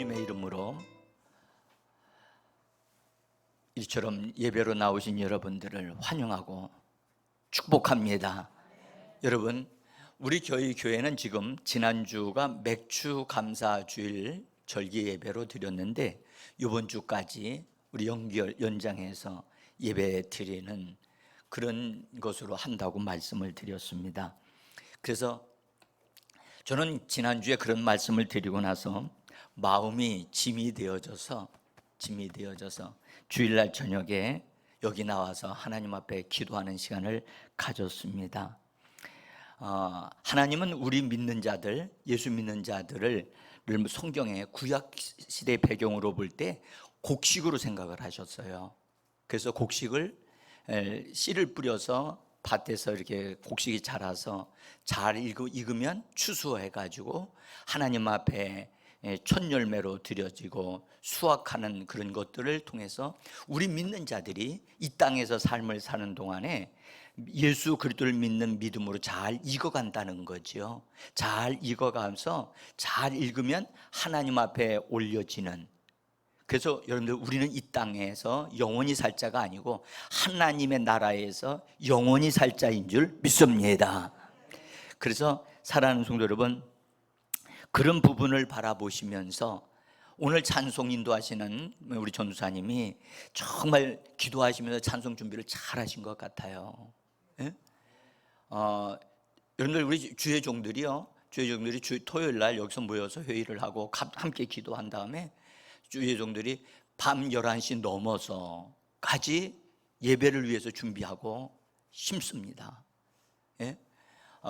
주님의 이름으로 이처럼 예배로 나오신 여러분들을 환영하고 축복합니다. 여러분, 우리 교회는 지금 지난주가 맥주 감사 주일 절기 예배로 드렸는데 이번 주까지 우리 연장해서 예배 드리는 그런 것으로 한다고 말씀을 드렸습니다. 그래서 저는 지난주에 그런 말씀을 드리고 나서 마음이 짐이 되어져서 주일날 저녁에 여기 나와서 하나님 앞에 기도하는 시간을 가졌습니다. 하나님은 우리 믿는 자들, 예수 믿는 자들을 성경의 구약 시대 배경으로 볼 때 곡식으로 생각을 하셨어요. 그래서 곡식을 씨를 뿌려서 밭에서 이렇게 곡식이 자라서 잘 익으면 추수해가지고 하나님 앞에 첫 열매로 드려지고 수확하는 그런 것들을 통해서 우리 믿는 자들이 이 땅에서 삶을 사는 동안에 예수 그리스도를 믿는 믿음으로 잘 익어간다는 거죠. 잘 익어가면서 잘 익으면 하나님 앞에 올려지는. 그래서 여러분들, 우리는 이 땅에서 영원히 살 자가 아니고 하나님의 나라에서 영원히 살 자인 줄 믿습니다. 그래서 사랑하는 성도 여러분, 그런 부분을 바라보시면서 오늘 찬송 인도하시는 우리 전도사님이 정말 기도하시면서 찬송 준비를 잘 하신 것 같아요. 예? 여러분들, 우리 주의 종들이요, 토요일 날 여기서 모여서 회의를 하고 함께 기도한 다음에 주의 종들이 밤 11시 넘어서까지 예배를 위해서 준비하고 심습니다. 예?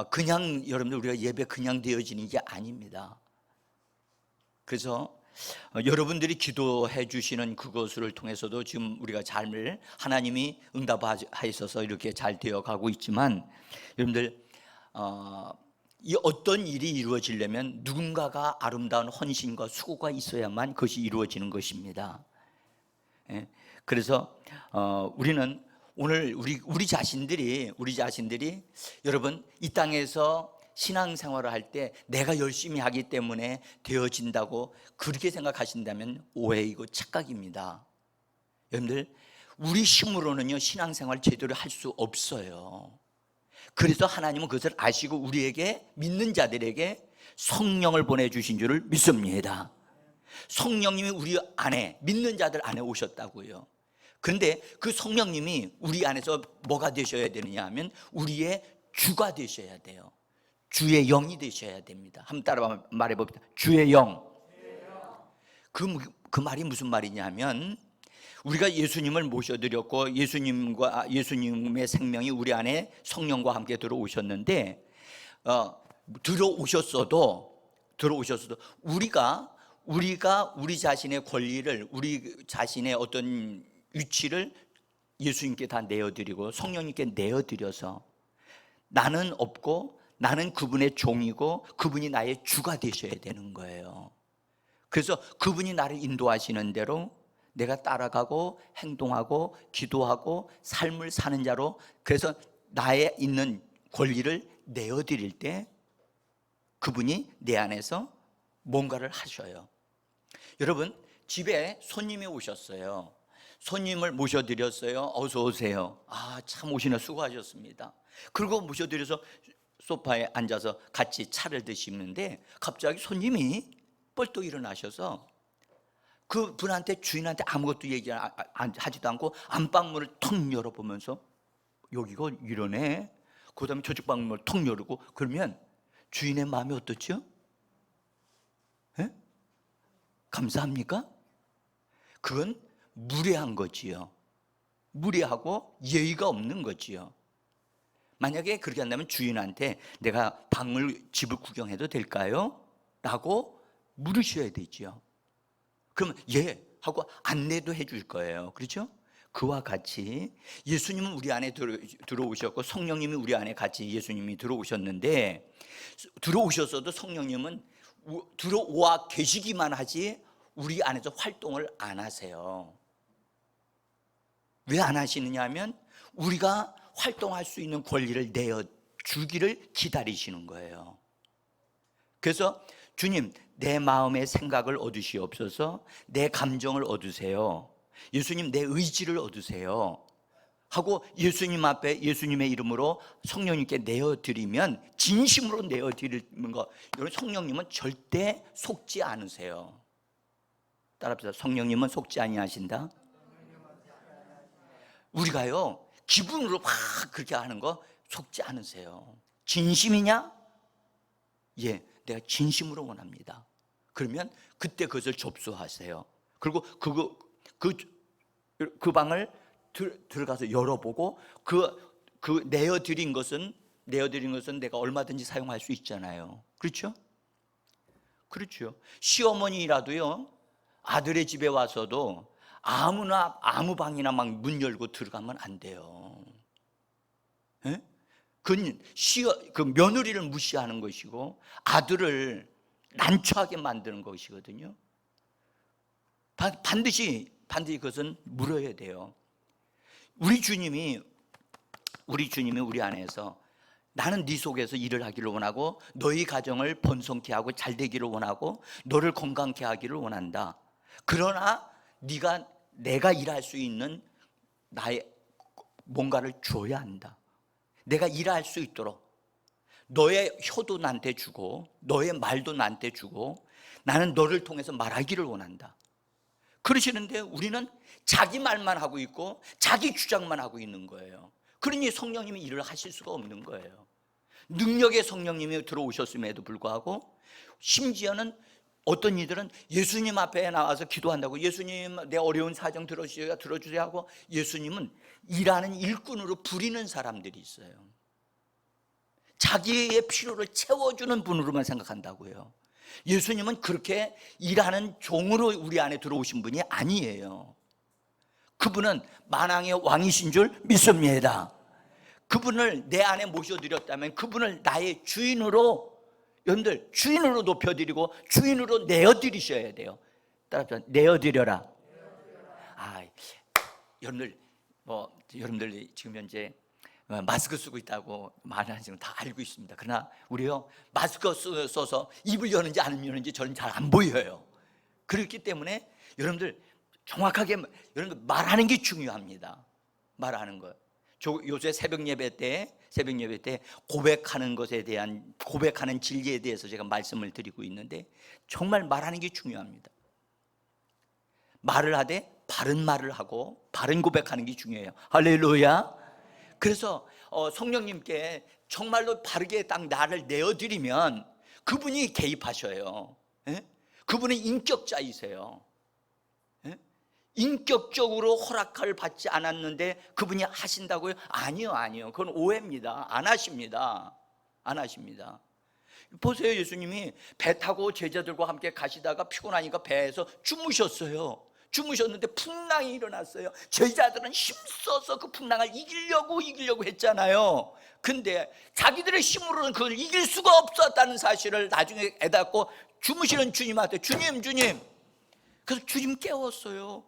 그냥 여러분들, 우리가 예배 그냥 되어지는 게 아닙니다. 그래서 여러분들이 기도해 주시는 그것을 통해서도 지금 우리가 삶을 하나님이 응답하셔서 이렇게 잘 되어가고 있지만, 여러분들, 이 어떤 일이 이루어지려면 누군가가 아름다운 헌신과 수고가 있어야만 그것이 이루어지는 것입니다. 그래서 우리는 오늘 우리 자신들이 여러분, 이 땅에서 신앙생활을 할 때 내가 열심히 하기 때문에 되어진다고 그렇게 생각하신다면 오해이고 착각입니다. 여러분들, 우리 힘으로는요 신앙생활 제대로 할 수 없어요. 그래서 하나님은 그것을 아시고 우리에게, 믿는 자들에게 성령을 보내주신 줄을 믿습니다. 성령님이 우리 안에, 믿는 자들 안에 오셨다고요. 그런데 그 성령님이 우리 안에서 뭐가 되셔야 되느냐 하면 우리의 주가 되셔야 돼요. 주의 영이 되셔야 됩니다. 한번 따라 말해봅시다. 주의 영. 그 말이 무슨 말이냐 하면, 우리가 예수님을 모셔드렸고 예수님의 생명이 우리 안에 성령과 함께 들어오셨는데, 들어오셨어도 우리가 우리 자신의 권리를, 우리 자신의 어떤 위치를 예수님께 다 내어드리고 성령님께 내어드려서 나는 없고 나는 그분의 종이고 그분이 나의 주가 되셔야 되는 거예요. 그래서 그분이 나를 인도하시는 대로 내가 따라가고 행동하고 기도하고 삶을 사는 자로, 그래서 나의 있는 권리를 내어드릴 때 그분이 내 안에서 뭔가를 하셔요. 여러분, 집에 손님이 오셨어요. 손님을 모셔드렸어요. 어서 오세요. 참 오시나 수고하셨습니다. 그리고 모셔드려서 소파에 앉아서 같이 차를 드시는데 갑자기 손님이 뻘떡 일어나셔서 그 분한테, 주인한테 아무것도 얘기하지도 않고 안방문을 턱 열어보면서 여기가 이러네, 그 다음에 저쪽 방문을 턱 열고, 그러면 주인의 마음이 어떻죠? 예? 감사합니까? 그건 무례한 거지요. 무례하고 예의가 없는 거지요. 만약에 그렇게 한다면 주인한테 내가 집을 구경해도 될까요? 라고 물으셔야 되죠. 그러면 예 하고 안내도 해줄 거예요. 그렇죠? 그와 같이 예수님은 우리 안에 들어오셨고 성령님이 우리 안에 같이 예수님이 들어오셨는데, 들어오셨어도 성령님은 들어와 계시기만 하지 우리 안에서 활동을 안 하세요. 왜 안 하시느냐 하면 우리가 활동할 수 있는 권리를 내어주기를 기다리시는 거예요. 그래서 주님, 내 마음의 생각을 얻으시옵소서. 내 감정을 얻으세요. 예수님, 내 의지를 얻으세요 하고 예수님 앞에 예수님의 이름으로 성령님께 내어드리면, 진심으로 내어드리는 거, 여러분, 성령님은 절대 속지 않으세요. 따라합시다. 성령님은 속지 아니하신다. 우리가요, 기분으로 막 그렇게 하는 거 속지 않으세요. 진심이냐? 예, 내가 진심으로 원합니다. 그러면 그때 그것을 접수하세요. 그리고 그 방을 들어가서 열어보고 그 내어드린 것은 내가 얼마든지 사용할 수 있잖아요. 그렇죠? 그렇죠. 시어머니라도요, 아들의 집에 와서도 아무나 아무 방이나 막 문 열고 들어가면 안 돼요. 예? 그 며느리를 무시하는 것이고 아들을 난처하게 만드는 것이거든요. 반드시 그것은 물어야 돼요. 우리 주님이 우리 안에서 나는 네 속에서 일을 하기를 원하고 너희 가정을 번성케 하고 잘 되기를 원하고 너를 건강케 하기를 원한다. 그러나 내가 일할 수 있는 나의 뭔가를 줘야 한다. 내가 일할 수 있도록 너의 혀도 나한테 주고 너의 말도 나한테 주고 나는 너를 통해서 말하기를 원한다. 그러시는데 우리는 자기 말만 하고 있고 자기 주장만 하고 있는 거예요. 그러니 성령님이 일을 하실 수가 없는 거예요. 능력의 성령님이 들어오셨음에도 불구하고, 심지어는 어떤 이들은 예수님 앞에 나와서 기도한다고, 예수님 내 어려운 사정 들어주세요 하고 예수님은 일하는 일꾼으로 부리는 사람들이 있어요. 자기의 필요를 채워주는 분으로만 생각한다고요. 예수님은 그렇게 일하는 종으로 우리 안에 들어오신 분이 아니에요. 그분은 만왕의 왕이신 줄 믿습니다. 그분을 내 안에 모셔드렸다면 그분을 나의 주인으로, 여러분들 주인으로 높여드리고 주인으로 내어드리셔야 돼요. 따라서 내어드려라. 여러분들 지금 현재 마스크 쓰고 있다고 말하시는 다 알고 있습니다. 그러나 우리요, 마스크 써서 입을 여는지 안 여는지 저는 잘 안 보여요. 그렇기 때문에 여러분들 정확하게 여러분들 말하는 게 중요합니다. 말하는 것. 요새 새벽 예배 때 고백하는 것에 대한, 고백하는 진리에 대해서 제가 말씀을 드리고 있는데 정말 말하는 게 중요합니다. 말을 하되 바른 말을 하고 바른 고백하는 게 중요해요. 할렐루야. 그래서 성령님께 정말로 바르게 딱 나를 내어드리면 그분이 개입하셔요. 예? 그분은 인격자이세요. 예? 인격적으로 허락을 받지 않았는데 그분이 하신다고요? 아니요. 그건 오해입니다. 안 하십니다. 보세요. 예수님이 배 타고 제자들과 함께 가시다가 피곤하니까 배에서 주무셨어요. 주무셨는데 풍랑이 일어났어요. 제자들은 힘써서 그 풍랑을 이기려고 했잖아요. 근데 자기들의 힘으로는 그걸 이길 수가 없었다는 사실을 나중에 깨닫고 주무시는 주님한테 주님. 그래서 주님 깨웠어요.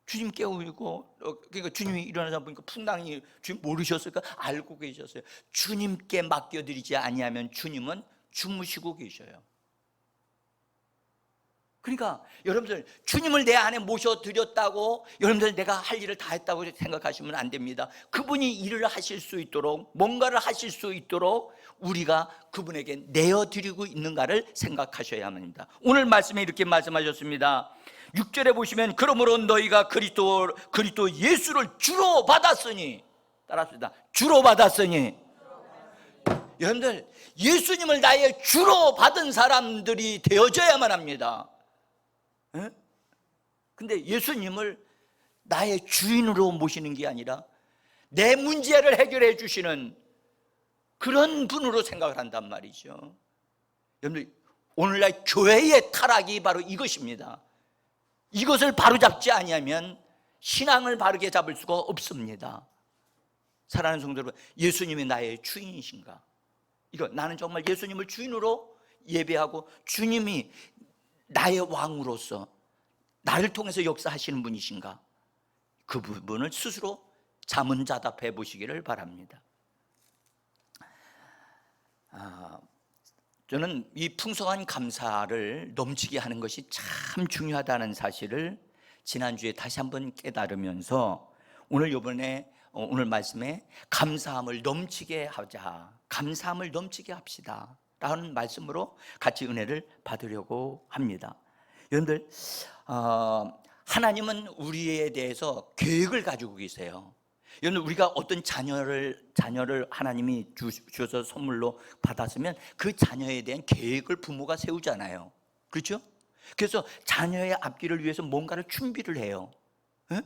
주님 깨우고, 그러니까 주님이 일어나서 보니까 풍랑이, 주님 모르셨을까? 알고 계셨어요. 주님께 맡겨드리지 아니하면 주님은 주무시고 계셔요. 그러니까 여러분들 주님을 내 안에 모셔드렸다고 여러분들 내가 할 일을 다 했다고 생각하시면 안 됩니다. 그분이 일을 하실 수 있도록, 뭔가를 하실 수 있도록 우리가 그분에게 내어드리고 있는가를 생각하셔야 합니다. 오늘 말씀에 이렇게 말씀하셨습니다. 6절에 보시면 그러므로 너희가 그리스도 예수를 주로 받았으니, 따라합시다. 주로 받았으니. 여러분들 예수님을 나의 주로 받은 사람들이 되어져야만 합니다. 근데 예수님을 나의 주인으로 모시는 게 아니라 내 문제를 해결해 주시는 그런 분으로 생각을 한단 말이죠. 여러분들 오늘날 교회의 타락이 바로 이것입니다. 이것을 바로잡지 아니하면 신앙을 바르게 잡을 수가 없습니다. 사랑하는 성도 여러분, 예수님이 나의 주인이신가? 이거 나는 정말 예수님을 주인으로 예배하고 주님이 나의 왕으로서 나를 통해서 역사하시는 분이신가? 그 부분을 스스로 자문자답해 보시기를 바랍니다. 저는 이 풍성한 감사를 넘치게 하는 것이 참 중요하다는 사실을 지난주에 다시 한번 깨달으면서 오늘 말씀에 감사함을 넘치게 하자, 감사함을 넘치게 합시다 라는 말씀으로 같이 은혜를 받으려고 합니다. 여러분들, 하나님은 우리에 대해서 계획을 가지고 계세요. 여러분, 우리가 어떤 자녀를 하나님이 주셔서 선물로 받았으면 그 자녀에 대한 계획을 부모가 세우잖아요. 그렇죠? 그래서 자녀의 앞길을 위해서 뭔가를 준비를 해요. 에?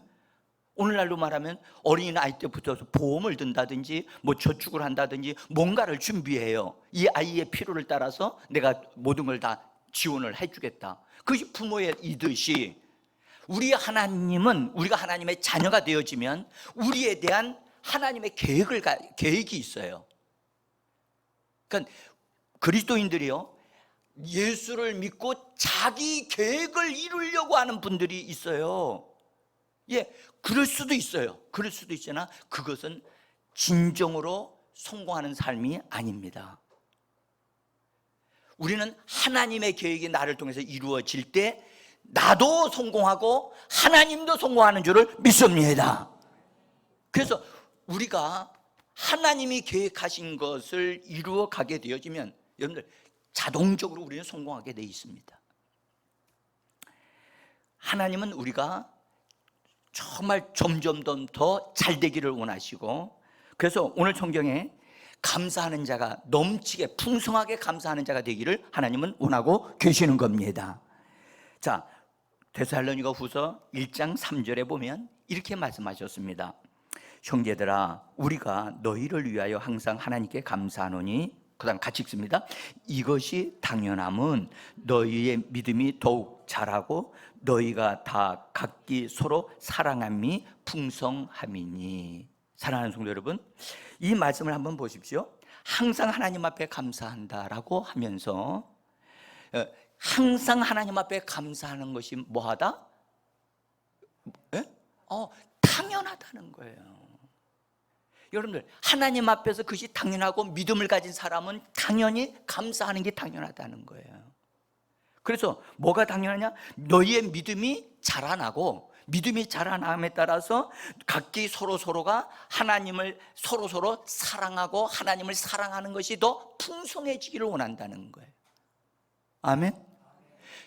오늘날로 말하면 어린아이 때부터 보험을 든다든지 저축을 한다든지 뭔가를 준비해요. 이 아이의 필요를 따라서 내가 모든 걸 다 지원을 해주겠다. 그것이 부모의 이듯이 우리가 하나님의 자녀가 되어지면 우리에 대한 하나님의 계획이 있어요. 그러니까 그리스도인들이요, 예수를 믿고 자기 계획을 이루려고 하는 분들이 있어요. 예, 그럴 수도 있어요. 그럴 수도 있으나 그것은 진정으로 성공하는 삶이 아닙니다. 우리는 하나님의 계획이 나를 통해서 이루어질 때 나도 성공하고 하나님도 성공하는 줄을 믿습니다. 그래서 우리가 하나님이 계획하신 것을 이루어 가게 되어지면 여러분들 자동적으로 우리는 성공하게 되어 있습니다. 하나님은 우리가 정말 점점 더 잘 되기를 원하시고, 그래서 오늘 성경에 감사하는 자가 넘치게 풍성하게 감사하는 자가 되기를 하나님은 원하고 계시는 겁니다. 자, 데살로니가 후서 1장 3절에 보면 이렇게 말씀하셨습니다. 형제들아, 우리가 너희를 위하여 항상 하나님께 감사하노니, 그 다음 같이 읽습니다. 이것이 당연함은 너희의 믿음이 더욱 자라고 너희가 다 각기 서로 사랑함이 풍성함이니. 사랑하는 성도 여러분, 이 말씀을 한번 보십시오. 항상 하나님 앞에 감사한다라고 하면서 항상 하나님 앞에 감사하는 것이 뭐하다? 당연하다는 거예요. 여러분들, 하나님 앞에서 그것이 당연하고 믿음을 가진 사람은 당연히 감사하는 게 당연하다는 거예요. 그래서 뭐가 당연하냐? 너희의 믿음이 자라나고, 믿음이 자라남에 따라서 각기 서로가 하나님을 서로 사랑하고 하나님을 사랑하는 것이 더 풍성해지기를 원한다는 거예요. 아멘.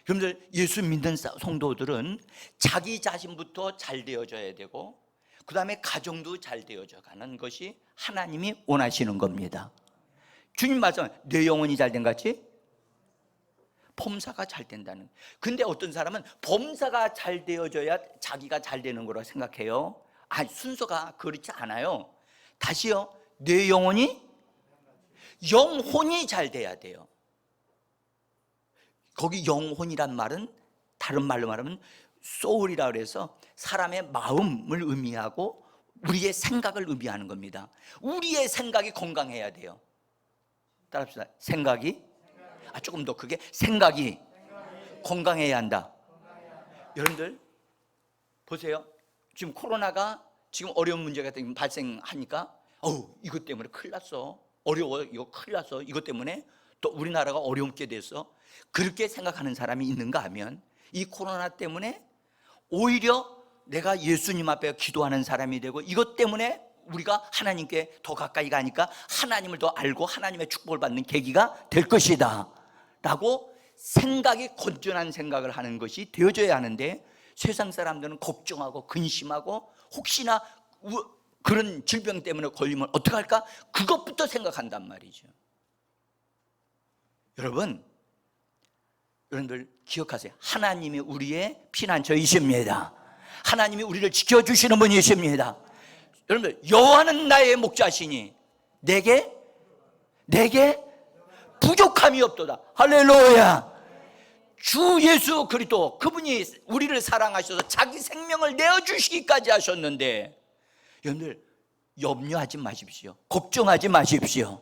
여러분들, 예수 믿는 성도들은 자기 자신부터 잘 되어져야 되고 그 다음에 가정도 잘 되어져 가는 것이 하나님이 원하시는 겁니다. 주님 말씀, 내 영혼이 잘 된 같이 범사가 잘 된다는. 근데 어떤 사람은 범사가 잘 되어져야 자기가 잘 되는 거라고 생각해요. 순서가 그렇지 않아요. 다시요, 내 영혼이 잘 돼야 돼요. 거기 영혼이란 말은 다른 말로 말하면 soul이라 그래서 사람의 마음을 의미하고 우리의 생각을 의미하는 겁니다. 우리의 생각이 건강해야 돼요. 따라합시다. 생각이 조금 더 크게, 생각이 건강해야 한다. 여러분들 보세요. 지금 코로나가 지금 어려운 문제가 발생하니까 이것 때문에 큰일 났어, 어려워, 이거 큰일 났어, 이것 때문에 또 우리나라가 어렵게 돼서 그렇게 생각하는 사람이 있는가 하면, 이 코로나 때문에 오히려 내가 예수님 앞에 기도하는 사람이 되고 이것 때문에 우리가 하나님께 더 가까이 가니까 하나님을 더 알고 하나님의 축복을 받는 계기가 될 것이다 라고 생각이 건전한 생각을 하는 것이 되어져야 하는데, 세상 사람들은 걱정하고 근심하고 혹시나 그런 질병 때문에 걸리면 어떡할까? 그것부터 생각한단 말이죠. 여러분들 기억하세요. 하나님이 우리의 피난처이십니다. 하나님이 우리를 지켜주시는 분이십니다. 여러분들, 여호와는 나의 목자시니 내게 부족함이 없도다. 할렐루야. 주 예수 그리스도, 그분이 우리를 사랑하셔서 자기 생명을 내어주시기까지 하셨는데, 여러분들 염려하지 마십시오. 걱정하지 마십시오.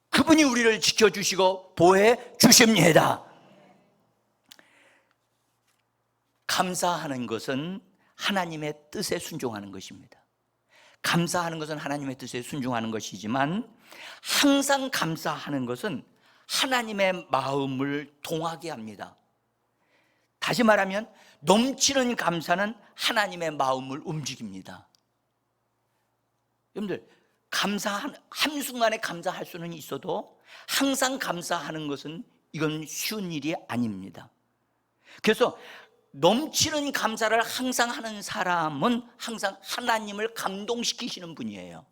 그분이 우리를 지켜주시고 보호해 주십니다. 감사하는 것은 하나님의 뜻에 순종하는 것입니다. 감사하는 것은 하나님의 뜻에 순종하는 것이지만, 항상 감사하는 것은 하나님의 마음을 동하게 합니다. 다시 말하면 넘치는 감사는 하나님의 마음을 움직입니다. 여러분들, 한순간에 감사할 수는 있어도 항상 감사하는 것은 이건 쉬운 일이 아닙니다. 그래서 넘치는 감사를 항상 하는 사람은 항상 하나님을 감동시키시는 분이에요.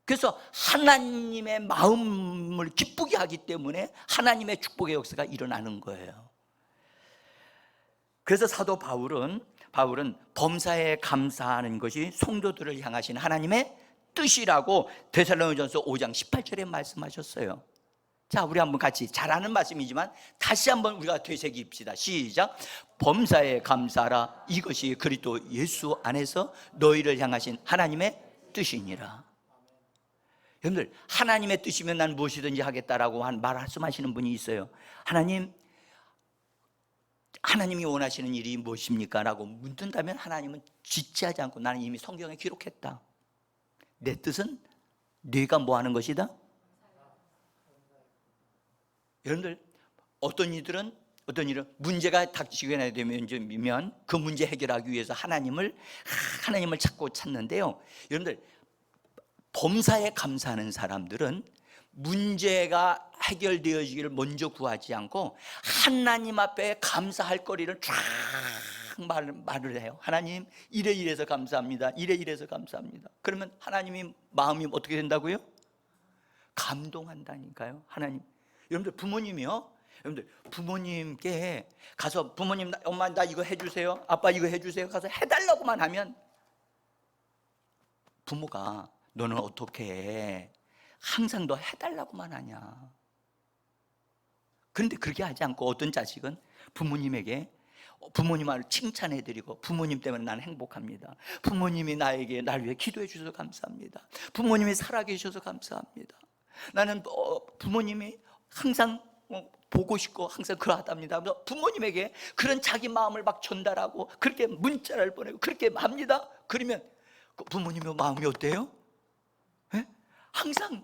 그래서 하나님의 마음을 기쁘게 하기 때문에 하나님의 축복의 역사가 일어나는 거예요. 그래서 사도 바울은 범사에 감사하는 것이 성도들을 향하신 하나님의 뜻이라고 데살로니가전서 5장 18절에 말씀하셨어요. 자, 우리 한번 같이 잘 아는 말씀이지만 다시 한번 우리가 되새깁시다. 시작. 범사에 감사하라. 이것이 그리스도 예수 안에서 너희를 향하신 하나님의 뜻이니라. 여러분들, 하나님의 뜻이면 난 무엇이든지 하겠다라고 말씀하시는 분이 있어요. 하나님이 원하시는 일이 무엇입니까? 라고 묻는다면 하나님은 지체하지 않고 나는 이미 성경에 기록했다. 내 뜻은 네가 뭐 하는 것이다? 여러분들, 어떤 일은 문제가 닥치게 되면 그 문제 해결하기 위해서 하나님을 찾는데요. 여러분들, 범사에 감사하는 사람들은 문제가 해결되어지기를 먼저 구하지 않고 하나님 앞에 감사할 거리를 쫙 말을 해요. 하나님, 이래서 감사합니다. 이래서 감사합니다. 그러면 하나님이 마음이 어떻게 된다고요? 감동한다니까요. 하나님. 여러분들, 여러분들 부모님께 가서 부모님, 엄마 나 이거 해주세요, 아빠 이거 해주세요 가서 해달라고만 하면 부모가 너는 어떻게 해? 항상 너 해달라고만 하냐? 그런데 그렇게 하지 않고 어떤 자식은 부모님에게 부모님을 칭찬해드리고 부모님 때문에 나는 행복합니다. 부모님이 날 위해 기도해 주셔서 감사합니다. 부모님이 살아계셔서 감사합니다. 나는 부모님이 항상 보고 싶고 항상 그러하답니다. 부모님에게 그런 자기 마음을 막 전달하고 그렇게 문자를 보내고 그렇게 합니다. 그러면 부모님의 마음이 어때요? 네? 항상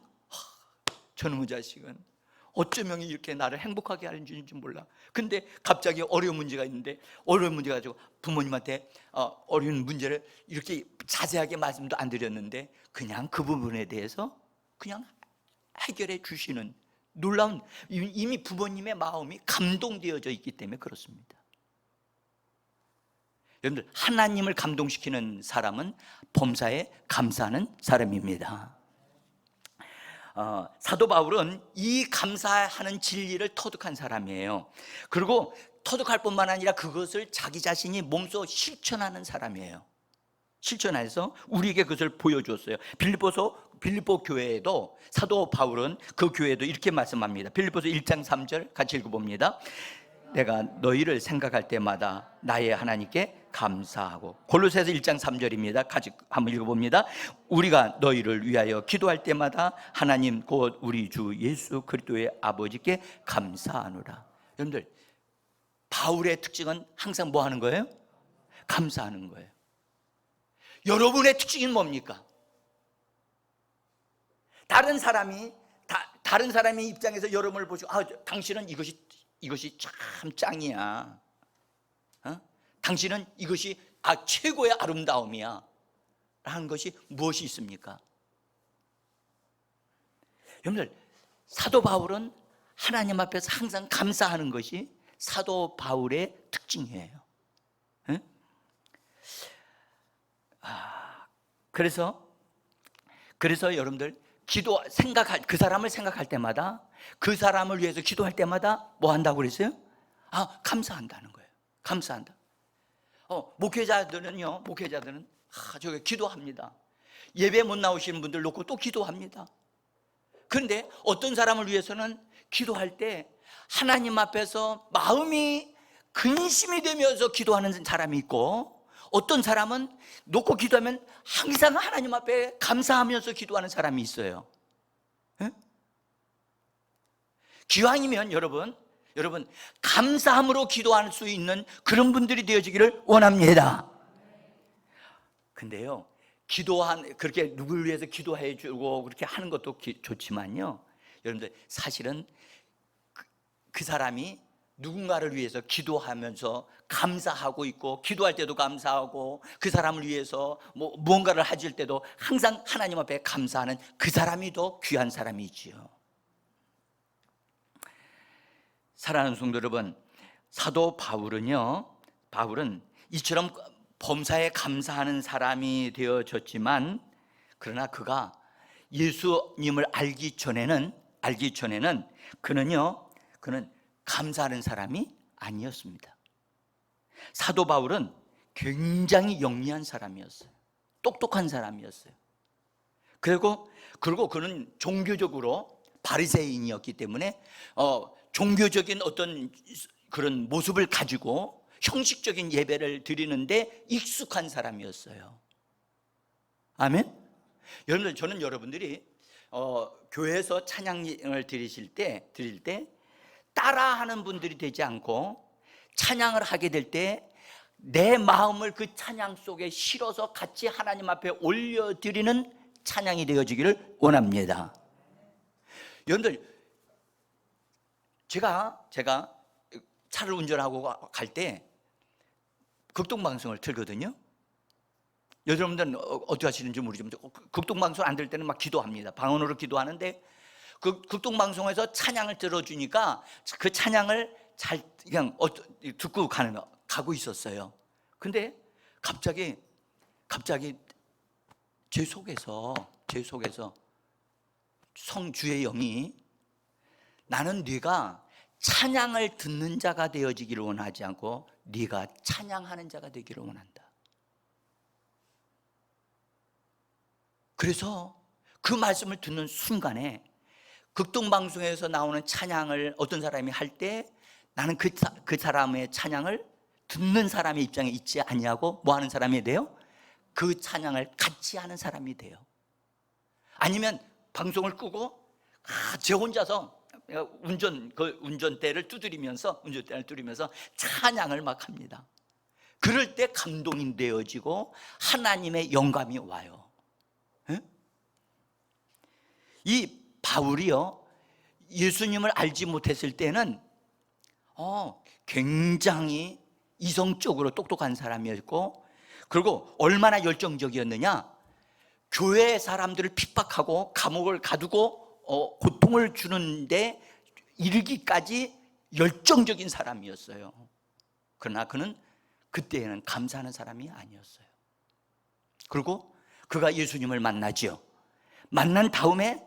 저놈의 자식은 어쩌면 이렇게 나를 행복하게 하는지 몰라. 근데 갑자기 어려운 문제가 있는데 어려운 문제 가지고 부모님한테 어려운 문제를 이렇게 자세하게 말씀도 안 드렸는데 그냥 그 부분에 대해서 그냥 해결해 주시는 놀라운, 이미 부모님의 마음이 감동되어져 있기 때문에 그렇습니다. 여러분들, 하나님을 감동시키는 사람은 범사에 감사하는 사람입니다. 사도 바울은 이 감사하는 진리를 터득한 사람이에요. 그리고 터득할 뿐만 아니라 그것을 자기 자신이 몸소 실천하는 사람이에요. 실천해서 우리에게 그것을 보여주었어요. 빌립보 교회에도 사도 바울은 그 교회에도 이렇게 말씀합니다. 빌립보서 1장 3절 같이 읽어봅니다. 내가 너희를 생각할 때마다 나의 하나님께 감사하고. 골로새서 1장 3절입니다. 같이 한번 읽어봅니다. 우리가 너희를 위하여 기도할 때마다 하나님 곧 우리 주 예수 그리스도의 아버지께 감사하노라. 여러분들, 바울의 특징은 항상 뭐 하는 거예요? 감사하는 거예요. 여러분의 특징은 뭡니까? 다른 사람이 입장에서 여러분을 보시고 당신은 이것이 참 짱이야. 당신은 이것이 최고의 아름다움이야 라는 것이 무엇이 있습니까? 여러분들, 사도 바울은 하나님 앞에서 항상 감사하는 것이 사도 바울의 특징이에요. 그래서 여러분들, 그 사람을 생각할 때마다, 그 사람을 위해서 기도할 때마다 뭐 한다고 그랬어요? 감사한다는 거예요. 감사한다. 목회자들은 저기 기도합니다. 예배 못 나오시는 분들 놓고 또 기도합니다. 그런데 어떤 사람을 위해서는 기도할 때 하나님 앞에서 마음이 근심이 되면서 기도하는 사람이 있고, 어떤 사람은 놓고 기도하면 항상 하나님 앞에 감사하면서 기도하는 사람이 있어요. 기왕이면 여러분 감사함으로 기도할 수 있는 그런 분들이 되어지기를 원합니다. 근데요, 그렇게 누구를 위해서 기도해 주고 그렇게 하는 것도 좋지만요, 여러분들 사실은 그 사람이 누군가를 위해서 기도하면서 감사하고 있고, 기도할 때도 감사하고, 그 사람을 위해서 무언가를 하실 때도 항상 하나님 앞에 감사하는 그 사람이 더 귀한 사람이지요. 사랑하는 성도 여러분, 사도 바울은 이처럼 범사에 감사하는 사람이 되어졌지만, 그러나 그가 예수님을 알기 전에는 그는 감사하는 사람이 아니었습니다. 사도 바울은 굉장히 영리한 사람이었어요. 똑똑한 사람이었어요. 그리고 그는 종교적으로 바리새인이었기 때문에 종교적인 어떤 그런 모습을 가지고 형식적인 예배를 드리는데 익숙한 사람이었어요. 아멘. 여러분들, 저는 여러분들이 교회에서 찬양을 드릴 때 따라하는 분들이 되지 않고 찬양을 하게 될 때 내 마음을 그 찬양 속에 실어서 같이 하나님 앞에 올려드리는 찬양이 되어지기를 원합니다. 여러분들, 제가 차를 운전하고 갈 때 극동방송을 틀거든요. 여러분들은 어떻게 하시는지 모르지만 극동방송 안 들 때는 막 기도합니다. 방언으로 기도하는데 그 극동방송에서 찬양을 들어주니까 그 찬양을 잘 그냥 듣고 가고 있었어요. 근데 갑자기 제 속에서 성주의 영이, 나는 네가 찬양을 듣는 자가 되어지기를 원하지 않고 네가 찬양하는 자가 되기를 원한다. 그래서 그 말씀을 듣는 순간에 극동방송에서 나오는 찬양을 어떤 사람이 할 때 나는 그 사람의 찬양을 듣는 사람의 입장에 있지 아니하고 뭐 하는 사람이 돼요? 그 찬양을 같이 하는 사람이 돼요. 아니면 방송을 끄고 제 혼자서 운전대를 두드리면서 찬양을 막 합니다. 그럴 때 감동이 되어지고 하나님의 영감이 와요. 이 바울이요, 예수님을 알지 못했을 때는 굉장히 이성적으로 똑똑한 사람이었고, 그리고 얼마나 열정적이었느냐, 교회 사람들을 핍박하고 감옥을 가두고 고통을 주는데 이르기까지 열정적인 사람이었어요. 그러나 그는 그때에는 감사하는 사람이 아니었어요. 그리고 그가 예수님을 만나죠. 만난 다음에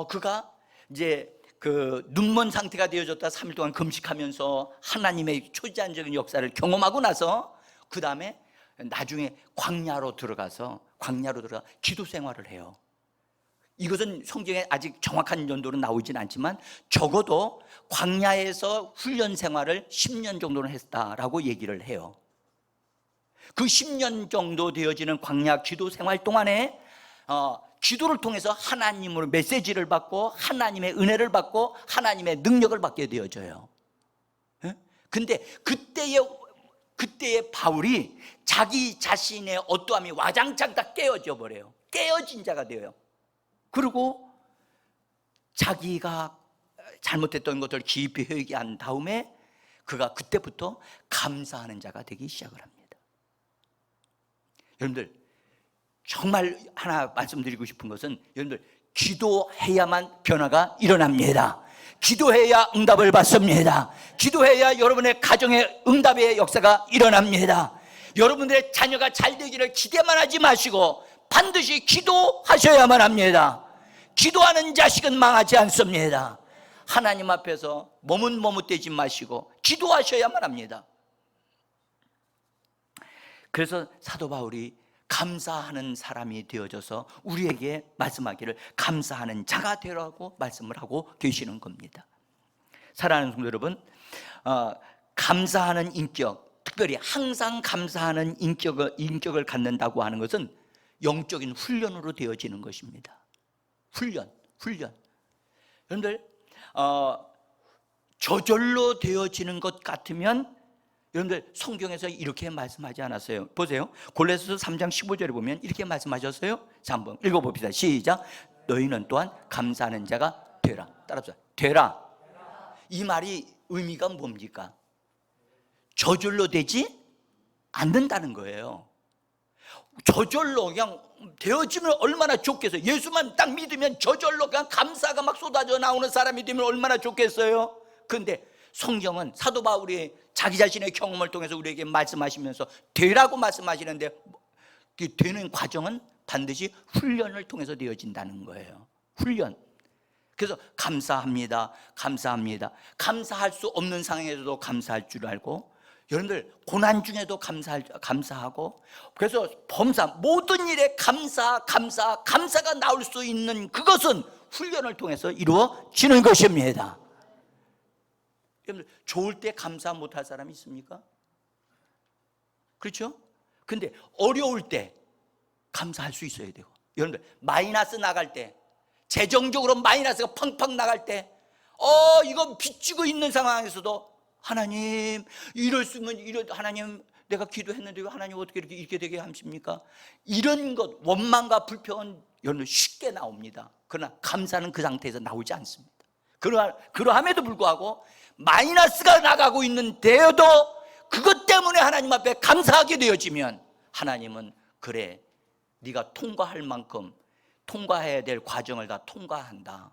그가 이제 그 눈먼 상태가 되어졌다 3일 동안 금식하면서 하나님의 초자연적인 역사를 경험하고 나서 그 다음에 나중에 광야로 들어가 기도 생활을 해요. 이것은 성경에 아직 정확한 연도는 나오진 않지만 적어도 광야에서 훈련 생활을 10년 정도는 했다라고 얘기를 해요. 그 10년 정도 되어지는 광야 기도 생활 동안에 기도를 통해서 하나님으로 메시지를 받고 하나님의 은혜를 받고 하나님의 능력을 받게 되어져요. 근데 그때의 바울이 자기 자신의 어떠함이 와장창 다 깨어져 버려요. 깨어진 자가 돼요. 그리고 자기가 잘못했던 것들을 깊이 회개한 다음에 그가 그때부터 감사하는 자가 되기 시작을 합니다. 여러분들, 정말 하나 말씀드리고 싶은 것은, 여러분들, 기도해야만 변화가 일어납니다. 기도해야 응답을 받습니다. 기도해야 여러분의 가정의 응답의 역사가 일어납니다. 여러분들의 자녀가 잘 되기를 기대만 하지 마시고 반드시 기도하셔야만 합니다. 기도하는 자식은 망하지 않습니다. 하나님 앞에서 머뭇머뭇대지 마시고 기도하셔야만 합니다. 그래서 사도 바울이 감사하는 사람이 되어져서 우리에게 말씀하기를 감사하는 자가 되라고 말씀을 하고 계시는 겁니다. 사랑하는 성도 여러분, 감사하는 인격, 특별히 항상 감사하는 인격을 갖는다고 하는 것은 영적인 훈련으로 되어지는 것입니다. 훈련. 여러분들, 저절로 되어지는 것 같으면, 여러분들, 성경에서 이렇게 말씀하지 않았어요. 보세요. 골로새서 3장 15절에 보면 이렇게 말씀하셨어요. 자, 한번 읽어봅시다. 시작. 너희는 또한 감사하는 자가 되라. 따라서 되라. 이 말이 의미가 뭡니까? 저절로 되지 않는다는 거예요. 저절로 그냥 되어지면 얼마나 좋겠어요. 예수만 딱 믿으면 저절로 그냥 감사가 막 쏟아져 나오는 사람이 되면 얼마나 좋겠어요. 그런데 성경은 사도 바울이 자기 자신의 경험을 통해서 우리에게 말씀하시면서 되라고 말씀하시는데, 그 되는 과정은 반드시 훈련을 통해서 되어진다는 거예요. 훈련. 그래서 감사합니다, 감사합니다. 감사할 수 없는 상황에서도 감사할 줄 알고, 여러분들 고난 중에도 감사하고, 그래서 범사 모든 일에 감사가 나올 수 있는 그것은 훈련을 통해서 이루어지는 것입니다. 여러분들 좋을 때 감사 못할 사람이 있습니까? 그렇죠? 근데 어려울 때 감사할 수 있어야 되고, 여러분들 마이너스 나갈 때, 재정적으로 마이너스가 팡팡 나갈 때, 이거 빚지고 있는 상황에서도 하나님 이럴 수 있으면 하나님 내가 기도했는데 왜 하나님 어떻게 이렇게 되게 하십니까? 이런 것, 원망과 불평은 여러분 쉽게 나옵니다. 그러나 감사는 그 상태에서 나오지 않습니다. 그러함에도 불구하고 마이너스가 나가고 있는데도 그것 때문에 하나님 앞에 감사하게 되어지면 하나님은 그래, 네가 통과할 만큼 통과해야 될 과정을 다 통과한다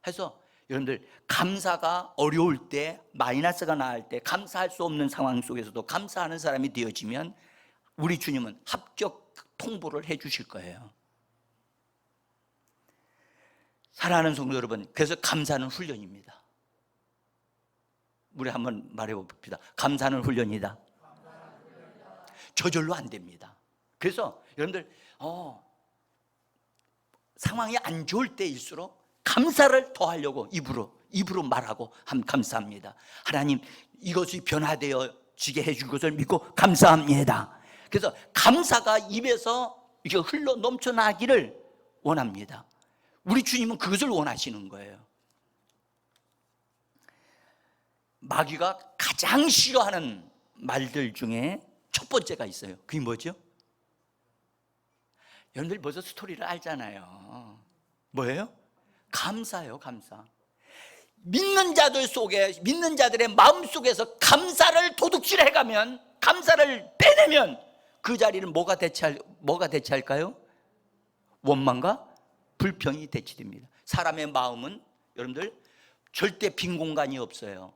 해서, 여러분들 감사가 어려울 때, 마이너스가 나올 때, 감사할 수 없는 상황 속에서도 감사하는 사람이 되어지면 우리 주님은 합격 통보를 해 주실 거예요. 사랑하는 성도 여러분, 그래서 감사는 훈련입니다. 우리 한번 말해 봅시다. 감사는 훈련이다. 저절로 안 됩니다. 그래서 여러분들 상황이 안 좋을 때일수록 감사를 더 하려고 입으로 말하고 감사합니다. 하나님 이것이 변화되어지게 해줄 것을 믿고 감사합니다. 그래서 감사가 입에서 이렇게 흘러 넘쳐나기를 원합니다. 우리 주님은 그것을 원하시는 거예요. 마귀가 가장 싫어하는 말들 중에 첫 번째가 있어요. 그게 뭐죠? 여러분들 벌써 스토리를 알잖아요. 뭐예요? 감사예요. 감사. 믿는 자들의 마음 속에서 감사를 도둑질해가면, 감사를 빼내면 그 자리는 뭐가 대체할까요? 원망과 불평이 대치됩니다. 사람의 마음은 여러분들 절대 빈 공간이 없어요.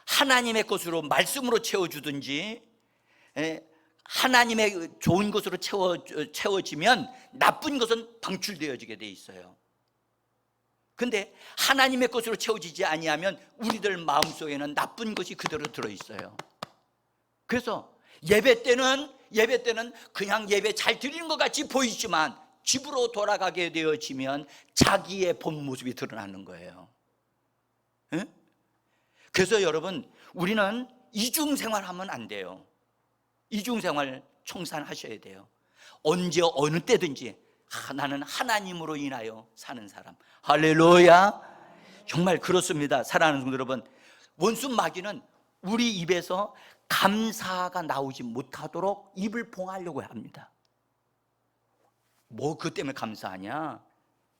하나님의 것으로, 말씀으로 채워주든지, 하나님의 좋은 것으로 채워지면 나쁜 것은 방출되어지게 돼 있어요. 근데 하나님의 것으로 채워지지 아니하면 우리들 마음속에는 나쁜 것이 그대로 들어있어요. 그래서 예배 때는 그냥 예배 잘 드리는 것 같이 보이지만 집으로 돌아가게 되어지면 자기의 본 모습이 드러나는 거예요. 그래서 여러분, 우리는 이중생활하면 안 돼요. 이중생활 청산하셔야 돼요. 언제 어느 때든지 나는 하나님으로 인하여 사는 사람. 할렐루야. 정말 그렇습니다. 사랑하는 성도 여러분, 원수 마귀는 우리 입에서 감사가 나오지 못하도록 입을 봉하려고 합니다. 뭐 그것 때문에 감사하냐?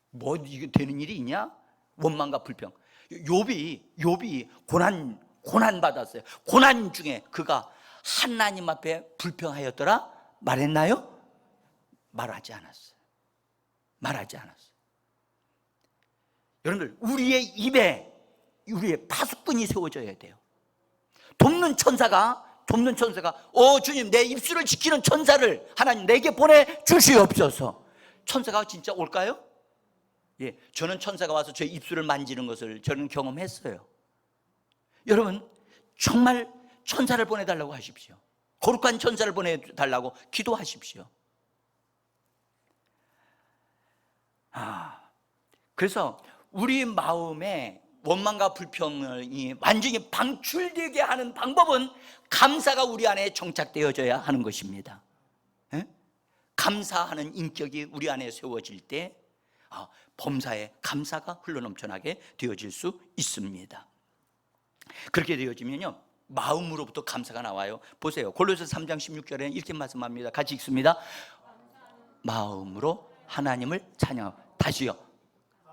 뭐 이게 되는 일이 있냐? 원망과 불평. 욥이 고난 받았어요. 고난 중에 그가 하나님 앞에 불평하였더라 말했나요? 말하지 않았어요. 여러분들, 우리의 입에 우리의 파수꾼이 세워져야 돼요. 돕는 천사가 주님, 내 입술을 지키는 천사를 하나님 내게 보내주시옵소서. 천사가 진짜 올까요? 예, 저는 천사가 와서 제 입술을 만지는 것을 저는 경험했어요. 여러분, 정말 천사를 보내달라고 하십시오. 거룩한 천사를 보내달라고 기도하십시오. 그래서 우리 마음에 원망과 불평이 완전히 방출되게 하는 방법은 감사가 우리 안에 정착되어져야 하는 것입니다. 감사하는 인격이 우리 안에 세워질 때 범사에 감사가 흘러넘쳐나게 되어질 수 있습니다. 그렇게 되어지면요, 마음으로부터 감사가 나와요. 보세요, 골로새 3장 16절에 이렇게 말씀합니다. 같이 읽습니다. 마음으로 하나님을 찬양하고. 다시요.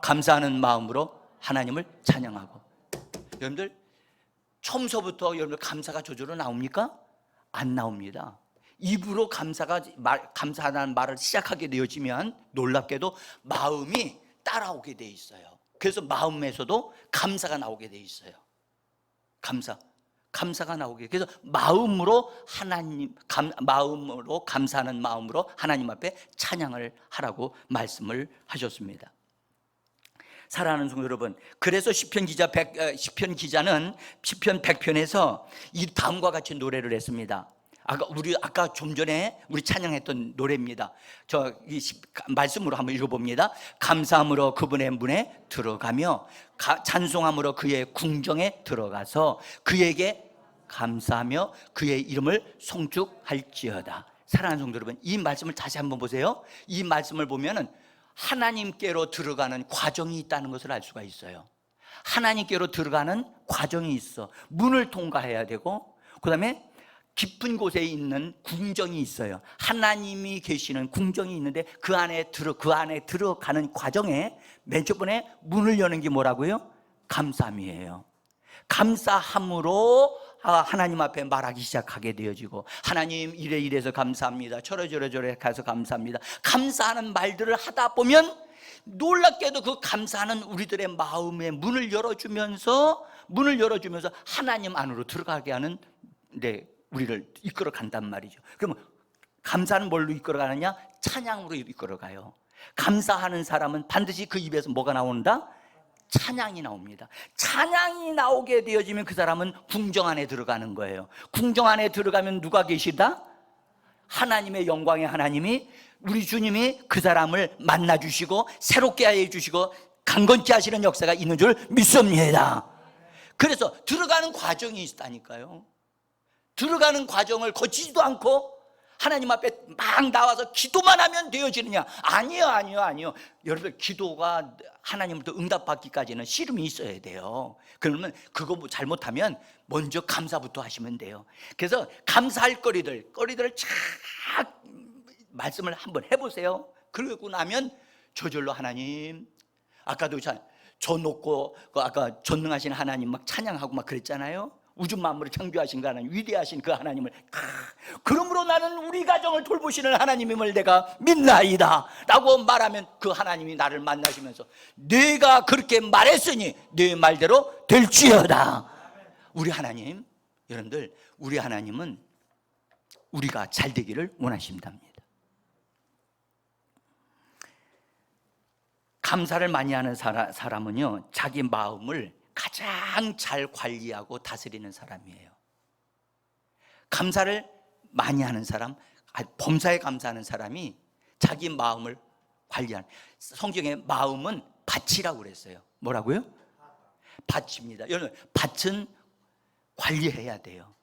감사하는 마음으로 하나님을 찬양하고. 여러분들 처음서부터 여러분들 감사가 저절로 나옵니까? 안 나옵니다. 입으로 감사하다는 말을 시작하게 되어지면 놀랍게도 마음이 따라오게 돼 있어요. 그래서 마음에서도 감사가 나오게 돼 있어요. 감사가 나오게. 그래서 마음으로 감사하는 마음으로 하나님 앞에 찬양을 하라고 말씀을 하셨습니다. 사랑하는 성도 여러분, 그래서 시편 기자는 시편 100편에서 이 다음과 같이 노래를 했습니다. 아까 좀 전에 우리 찬양했던 노래입니다. 이 말씀으로 한번 읽어봅니다. 감사함으로 그분의 문에 들어가며 찬송함으로 그의 궁정에 들어가서 그에게 감사하며 그의 이름을 송축할지어다. 사랑하는 성도 여러분, 이 말씀을 다시 한번 보세요. 이 말씀을 보면은 하나님께로 들어가는 과정이 있다는 것을 알 수가 있어요. 하나님께로 들어가는 과정이 있어. 문을 통과해야 되고, 그 다음에 깊은 곳에 있는 궁정이 있어요. 하나님이 계시는 궁정이 있는데 그 안에 들어가는 과정에 맨 첫 번에 문을 여는 게 뭐라고요? 감사함이에요. 감사함으로 하나님 앞에 말하기 시작하게 되어지고, 하나님 이래서 감사합니다, 저래 가서 감사합니다. 감사하는 말들을 하다 보면 놀랍게도 그 감사하는 우리들의 마음의 문을 열어주면서 하나님 안으로 들어가게 하는 우리를 이끌어 간단 말이죠. 그러면 감사는 뭘로 이끌어 가느냐? 찬양으로 이끌어 가요. 감사하는 사람은 반드시 그 입에서 뭐가 나온다? 찬양이 나옵니다. 찬양이 나오게 되어지면 그 사람은 궁정 안에 들어가는 거예요. 궁정 안에 들어가면 누가 계시다? 하나님의 영광의 하나님이, 우리 주님이 그 사람을 만나주시고 새롭게 해주시고 강건케 하시는 역사가 있는 줄 믿습니다. 그래서 들어가는 과정이 있다니까요. 들어가는 과정을 거치지도 않고 하나님 앞에 막 나와서 기도만 하면 되어지느냐? 아니요. 여러분, 기도가 하나님부터 응답받기까지는 씨름이 있어야 돼요. 그러면 그거 잘못하면 먼저 감사부터 하시면 돼요. 그래서 감사할 거리들을 쫙 말씀을 한번 해보세요. 그러고 나면 저절로 하나님, 아까도 저 놓고 아까 전능하신 하나님 막 찬양하고 막 그랬잖아요. 우주 만물을 창조하신 그 하나님, 위대하신 그 하나님을, 그러므로 나는 우리 가정을 돌보시는 하나님임을 내가 믿나이다 라고 말하면 그 하나님이 나를 만나시면서 내가 그렇게 말했으니 내 말대로 될지어다. 우리 하나님, 여러분들, 우리 하나님은 우리가 잘 되기를 원하십니다. 감사를 많이 하는 사람은요, 자기 마음을 가장 잘 관리하고 다스리는 사람이에요. 감사를 많이 하는 사람, 범사에 감사하는 사람이 자기 마음을 관리하는, 성경에 마음은 밭이라고 그랬어요. 뭐라고요? 밭입니다. 여러분, 밭은 관리해야 돼요.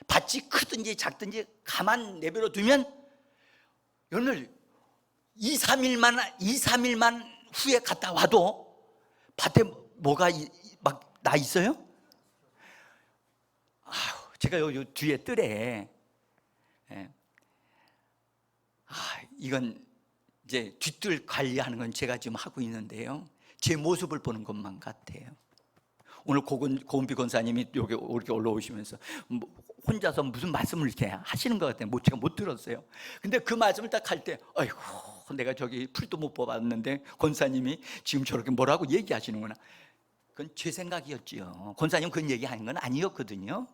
밭이 크든지 작든지 가만 내버려 두면 여러분 2, 3일만 후에 갔다 와도 밭에 뭐가 막 나 있어요? 제가 요 뒤에 뜰에 이건 이제 뒷뜰 관리하는 건 제가 지금 하고 있는데요, 제 모습을 보는 것만 같아요. 오늘 고은비 권사님이 여기 이렇게 올라오시면서 혼자서 무슨 말씀을 이렇게 하시는 것 같아요. 제가 못 들었어요. 근데 그 말씀을 딱 할 때, 아이고, 내가 저기 풀도 못 뽑았는데 권사님이 지금 저렇게 뭐라고 얘기하시는구나. 그건 제 생각이었지요. 권사님 그런 얘기하는 건 아니었거든요.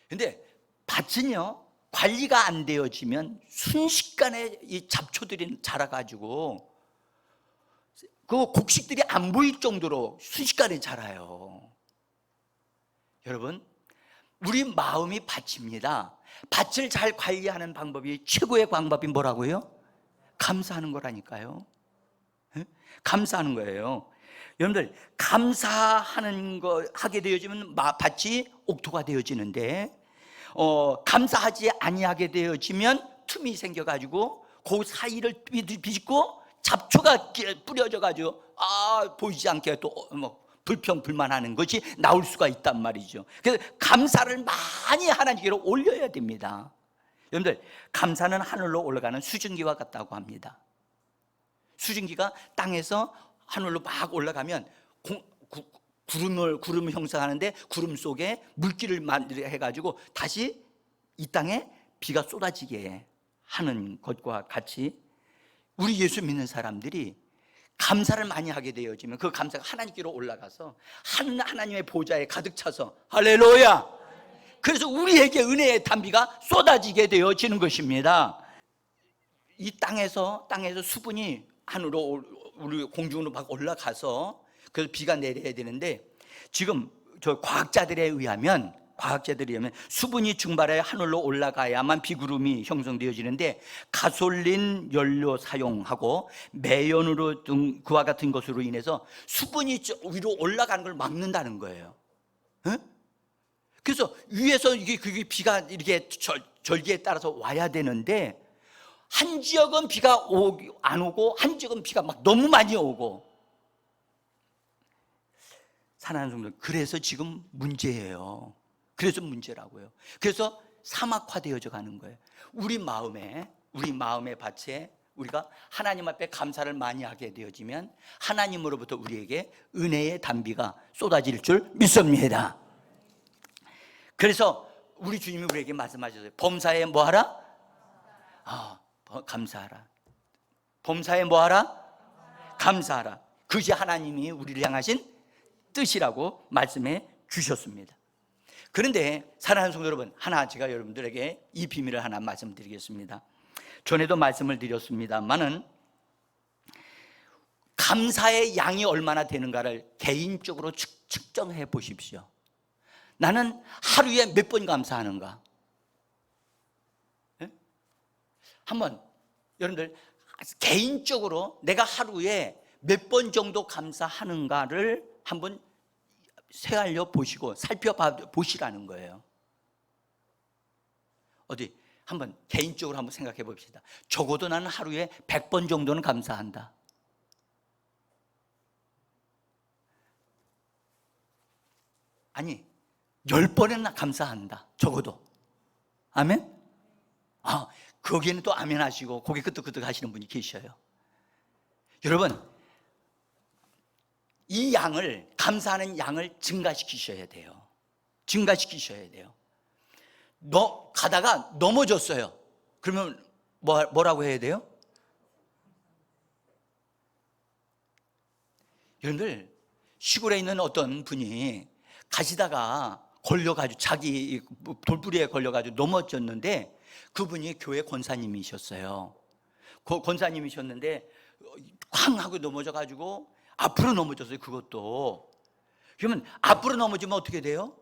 근데 밭은요, 관리가 안 되어지면 순식간에 이 잡초들이 자라가지고 그 곡식들이 안 보일 정도로 순식간에 자라요. 여러분, 우리 마음이 밭입니다. 밭을 잘 관리하는 방법이, 최고의 방법이 뭐라고요? 감사하는 거라니까요. 감사하는 거예요. 여러분들, 감사하는 거 하게 되어지면 밭이 옥토가 되어지는데, 감사하지 아니하게 되어지면 틈이 생겨가지고 그 사이를 비집고 잡초가 뿌려져가지고 보이지 않게 또 불평불만하는 것이 나올 수가 있단 말이죠. 그래서 감사를 많이 하나님께로 올려야 됩니다. 여러분들, 감사는 하늘로 올라가는 수증기와 같다고 합니다. 수증기가 땅에서 하늘로 막 올라가면 구름을 형성하는데 구름 속에 물기를 해가지고 다시 이 땅에 비가 쏟아지게 하는 것과 같이 우리 예수 믿는 사람들이 감사를 많이 하게 되어지면 그 감사가 하나님께로 올라가서 하나님의 보좌에 가득 차서 할렐루야! 그래서 우리에게 은혜의 단비가 쏟아지게 되어지는 것입니다. 이 땅에서 수분이 하늘로 우리 공중으로 막 올라가서 그래서 비가 내려야 되는데 지금 저 과학자들에 의하면 수분이 증발해 하늘로 올라가야만 비구름이 형성되어지는데 가솔린 연료 사용하고 매연으로 등 그와 같은 것으로 인해서 수분이 위로 올라가는 걸 막는다는 거예요. 응? 그래서 위에서 그게 비가 이렇게 절기에 따라서 와야 되는데 한 지역은 비가 안 오고 한 지역은 비가 막 너무 많이 오고 사랑하는 성도들, 그래서 지금 문제예요. 그래서 문제라고요. 그래서 사막화되어져 가는 거예요. 우리 마음의 밭에 우리가 하나님 앞에 감사를 많이 하게 되어지면 하나님으로부터 우리에게 은혜의 단비가 쏟아질 줄 믿습니다. 그래서 우리 주님이 우리에게 말씀하셨어요. 범사에 뭐하라? 감사하라. 범사에 뭐하라? 감사하라. 그것이 하나님이 우리를 향하신 뜻이라고 말씀해 주셨습니다. 그런데 사랑하는 성도 여러분, 제가 여러분들에게 이 비밀을 하나 말씀드리겠습니다. 전에도 말씀을 드렸습니다만은 감사의 양이 얼마나 되는가를 개인적으로 측정해 보십시오. 나는 하루에 몇 번 감사하는가? 네? 한번 여러분들 개인적으로 내가 하루에 몇 번 정도 감사하는가를 한번 새알려 보시고 살펴보시라는 거예요. 어디 한번 개인적으로 한번 생각해 봅시다. 적어도 나는 하루에 100번 정도는 감사한다. 아니 10번이나 감사한다. 적어도. 아멘? 거기에는 또 아멘 하시고 고개 끄덕끄덕 하시는 분이 계셔요. 여러분, 이 양을, 감사하는 양을 증가시키셔야 돼요. 증가시키셔야 돼요. 가다가 넘어졌어요. 그러면 뭐라고 해야 돼요? 여러분들, 시골에 있는 어떤 분이 가시다가 걸려가지고 자기 돌부리에 걸려가지고 넘어졌는데 그분이 교회 권사님이셨어요. 권사님이셨는데 쾅 하고 넘어져가지고 앞으로 넘어졌어요. 그것도. 그러면 앞으로 넘어지면 어떻게 돼요?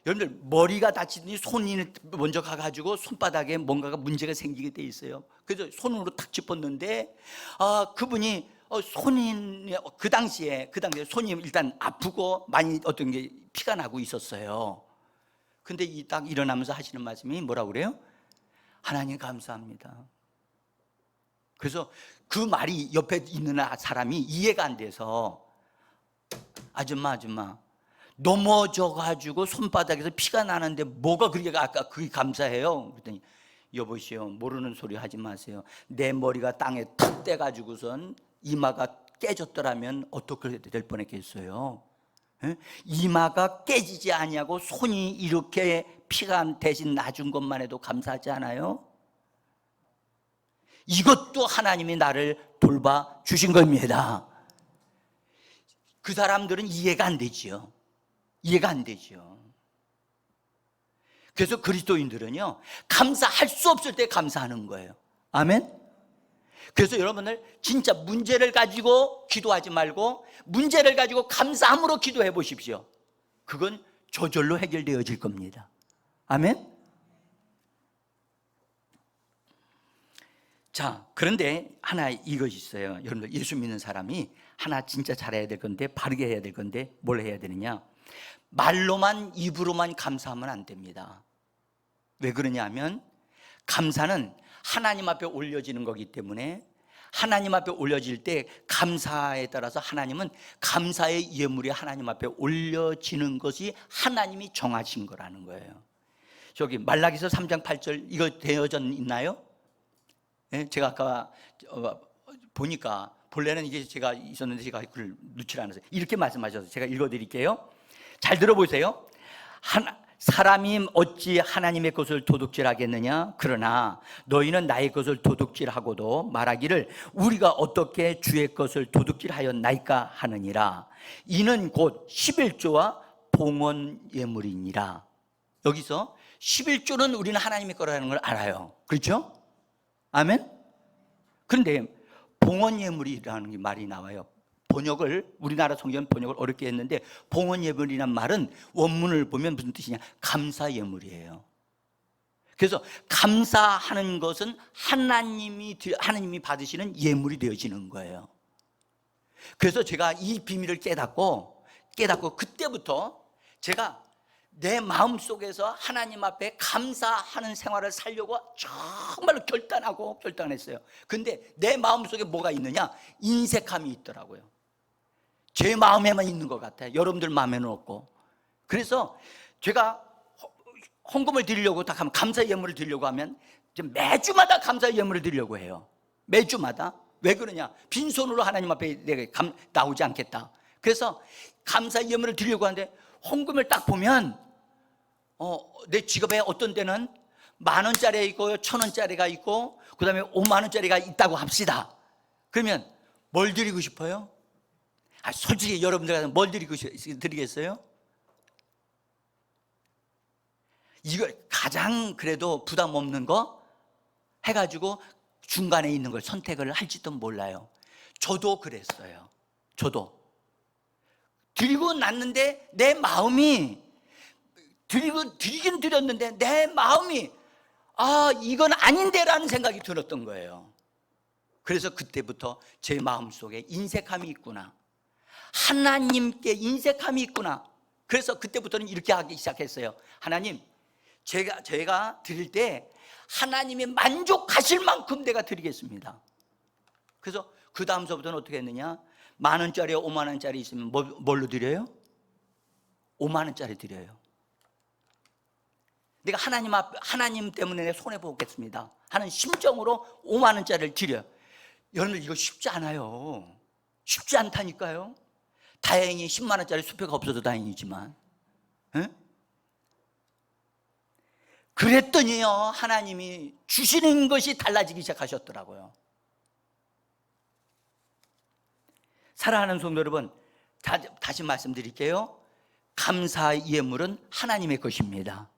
여러분들 머리가 다치더니 손이 먼저 가가지고 손바닥에 뭔가가 문제가 생기게 돼 있어요. 그래서 손으로 탁 짚었는데 그분이 그 당시에 손이 일단 아프고 많이 어떤 게 피가 나고 있었어요. 근데 딱 일어나면서 하시는 말씀이 뭐라고 그래요? 하나님 감사합니다. 그래서 그 말이 옆에 있는 사람이 이해가 안 돼서 아줌마 넘어져가지고 손바닥에서 피가 나는데 뭐가 그렇게 아까 그게 감사해요? 그랬더니 여보시오, 모르는 소리 하지 마세요. 내 머리가 땅에 탁 떼가지고선 이마가 깨졌더라면 어떻게 될 뻔했겠어요? 이마가 깨지지 아니하고 손이 이렇게 피가 대신 나준 것만 해도 감사하지 않아요? 이것도 하나님이 나를 돌봐 주신 겁니다. 그 사람들은 이해가 안 되지요. 이해가 안 되죠. 그래서 그리스도인들은요, 감사할 수 없을 때 감사하는 거예요. 아멘? 그래서 여러분들 진짜 문제를 가지고 기도하지 말고 문제를 가지고 감사함으로 기도해 보십시오. 그건 저절로 해결되어질 겁니다. 아멘? 자, 그런데 하나 이것이 있어요. 여러분들 예수 믿는 사람이 하나 진짜 잘해야 될 건데, 바르게 해야 될 건데 뭘 해야 되느냐? 말로만, 입으로만 감사하면 안 됩니다. 왜 그러냐면 감사는 하나님 앞에 올려지는 거기 때문에 하나님 앞에 올려질 때 감사에 따라서 하나님은 감사의 예물이 하나님 앞에 올려지는 것이 하나님이 정하신 거라는 거예요. 저기 말라기서 3장 8절 이거 되어져 있나요? 네? 제가 아까 보니까 본래는 이게 제가 있었는데 제가 그걸 놓지 않았어요. 이렇게 말씀하셔서 제가 읽어드릴게요. 잘 들어보세요. 사람이 어찌 하나님의 것을 도둑질하겠느냐? 그러나 너희는 나의 것을 도둑질하고도 말하기를 우리가 어떻게 주의 것을 도둑질하였나이까 하느니라. 이는 곧 11조와 봉헌 예물이니라. 여기서 11조는 우리는 하나님의 거라는 걸 알아요. 그렇죠? 아멘? 그런데 봉헌 예물이라는 말이 나와요. 번역을, 우리나라 성경 번역을 어렵게 했는데, 봉헌 예물이란 말은 원문을 보면 무슨 뜻이냐? 감사 예물이에요. 그래서 감사하는 것은 하나님이 받으시는 예물이 되어지는 거예요. 그래서 제가 이 비밀을 깨닫고 그때부터 제가 내 마음속에서 하나님 앞에 감사하는 생활을 살려고 정말로 결단했어요. 근데 내 마음속에 뭐가 있느냐? 인색함이 있더라고요. 제 마음에만 있는 것 같아요. 여러분들 마음에는 없고. 그래서 제가 헌금을 드리려고 딱 하면, 감사 예물을 드리려고 하면 매주마다 감사 예물을 드리려고 해요. 매주마다. 왜 그러냐? 빈손으로 하나님 앞에 내가 나오지 않겠다. 그래서 감사 예물을 드리려고 하는데 헌금을 딱 보면 내 지갑에 어떤 때는 10,000원짜리가 있고 1,000원짜리가 있고 그 다음에 50,000원짜리가 있다고 합시다. 그러면 뭘 드리고 싶어요? 솔직히 여러분들한테 뭘 드리겠어요? 이거 가장 그래도 부담 없는 거 해가지고 중간에 있는 걸 선택을 할지도 몰라요. 저도 그랬어요. 저도 드리고 났는데 내 마음이 드리긴 드렸는데 내 마음이 이건 아닌데라는 생각이 들었던 거예요. 그래서 그때부터 제 마음속에 인색함이 있구나, 하나님께 인색함이 있구나. 그래서 그때부터는 이렇게 하기 시작했어요. 하나님, 제가 드릴 때 하나님이 만족하실 만큼 내가 드리겠습니다. 그래서 그 다음서부터는 어떻게 했느냐? 10,000원짜리 50,000원짜리 있으면 뭘로 드려요? 50,000원짜리 드려요. 내가 하나님 때문에 손해보겠습니다 하는 심정으로 50,000원짜리를 드려요. 여러분들 이거 쉽지 않아요. 쉽지 않다니까요. 다행히 100,000원짜리 수표가 없어도 다행이지만, 에? 그랬더니요, 하나님이 주시는 것이 달라지기 시작하셨더라고요. 사랑하는 성도 여러분, 다시 말씀드릴게요. 감사 예물은 하나님의 것입니다.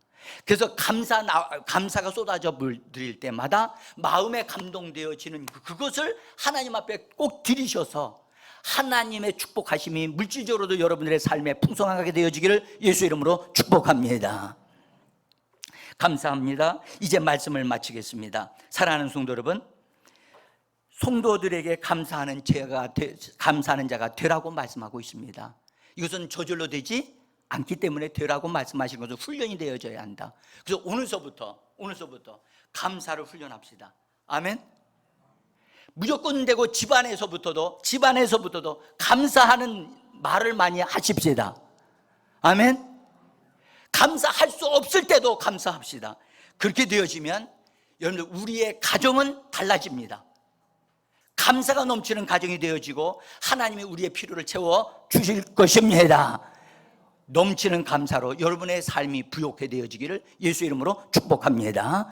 그래서 감사가 쏟아져 드릴 때마다 마음에 감동되어지는 그것을 하나님 앞에 꼭 드리셔서 하나님의 축복하심이 물질적으로도 여러분들의 삶에 풍성하게 되어지기를 예수 이름으로 축복합니다. 감사합니다. 이제 말씀을 마치겠습니다. 사랑하는 성도 여러분, 성도들에게 감사하는 자가 되라고 말씀하고 있습니다. 이것은 저절로 되지 않기 때문에 되라고 말씀하신 것은 훈련이 되어져야 한다. 그래서 오늘서부터 감사를 훈련합시다. 아멘. 무조건 되고 집안에서부터도 감사하는 말을 많이 하십시다. 아멘. 감사할 수 없을 때도 감사합시다. 그렇게 되어지면 여러분들, 우리의 가정은 달라집니다. 감사가 넘치는 가정이 되어지고 하나님이 우리의 필요를 채워 주실 것입니다. 넘치는 감사로 여러분의 삶이 부욕해 되어지기를 예수 이름으로 축복합니다.